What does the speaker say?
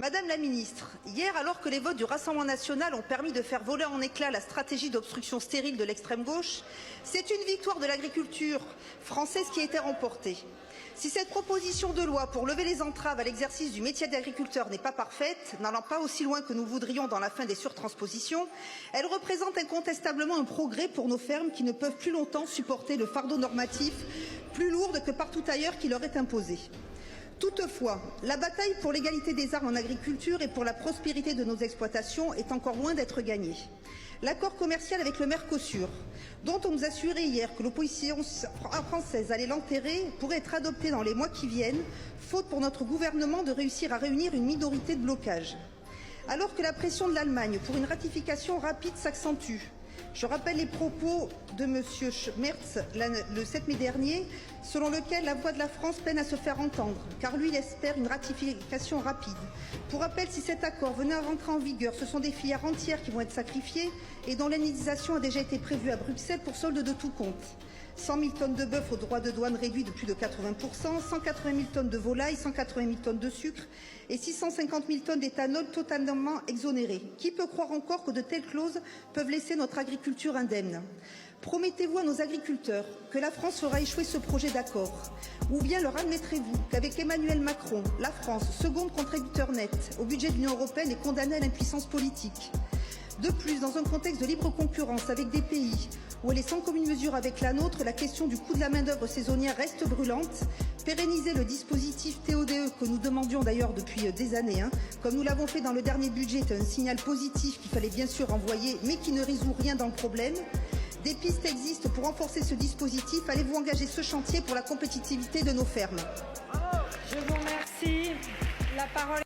Madame la ministre, hier, alors que les votes du Rassemblement national ont permis de faire voler en éclats la stratégie d'obstruction stérile de l'extrême gauche, c'est une victoire de l'agriculture française qui a été remportée. Si cette proposition de loi pour lever les entraves à l'exercice du métier d'agriculteur n'est pas parfaite, n'allant pas aussi loin que nous voudrions dans la fin des surtranspositions, elle représente incontestablement un progrès pour nos fermes qui ne peuvent plus longtemps supporter le fardeau normatif plus lourd que partout ailleurs qui leur est imposé. Toutefois, la bataille pour l'égalité des armes en agriculture et pour la prospérité de nos exploitations est encore loin d'être gagnée. L'accord commercial avec le Mercosur, dont on nous assurait hier que l'opposition française allait l'enterrer, pourrait être adopté dans les mois qui viennent, faute pour notre gouvernement de réussir à réunir une minorité de blocage. Alors que la pression de l'Allemagne pour une ratification rapide s'accentue, je rappelle les propos de M. Merz le 7 mai dernier, selon lequel la voix de la France peine à se faire entendre, car lui, il espère une ratification rapide. Pour rappel, si cet accord venait à rentrer en vigueur, ce sont des filières entières qui vont être sacrifiées et dont l'indemnisation a déjà été prévue à Bruxelles pour solde de tout compte. 100 000 tonnes de bœuf au droit de douane réduit de plus de 80%, 180 000 tonnes de volailles, 180 000 tonnes de sucre et 650 000 tonnes d'éthanol totalement exonérées. Qui peut croire encore que de telles clauses peuvent laisser notre agriculture indemne? Promettez-vous à nos agriculteurs que la France fera échouer ce projet d'accord? Ou bien leur admettrez-vous qu'avec Emmanuel Macron, la France, second contributeur net au budget de l'Union européenne, est condamnée à l'impuissance politique? De plus, dans un contexte de libre concurrence avec des pays où elle est sans commune mesure avec la nôtre, la question du coût de la main-d'œuvre saisonnière reste brûlante. Pérenniser le dispositif TODE que nous demandions d'ailleurs depuis des années, comme nous l'avons fait dans le dernier budget, est un signal positif qu'il fallait bien sûr envoyer, mais qui ne résout rien dans le problème. Des pistes existent pour renforcer ce dispositif. Allez-vous engager ce chantier pour la compétitivité de nos fermes? Je vous remercie. La parole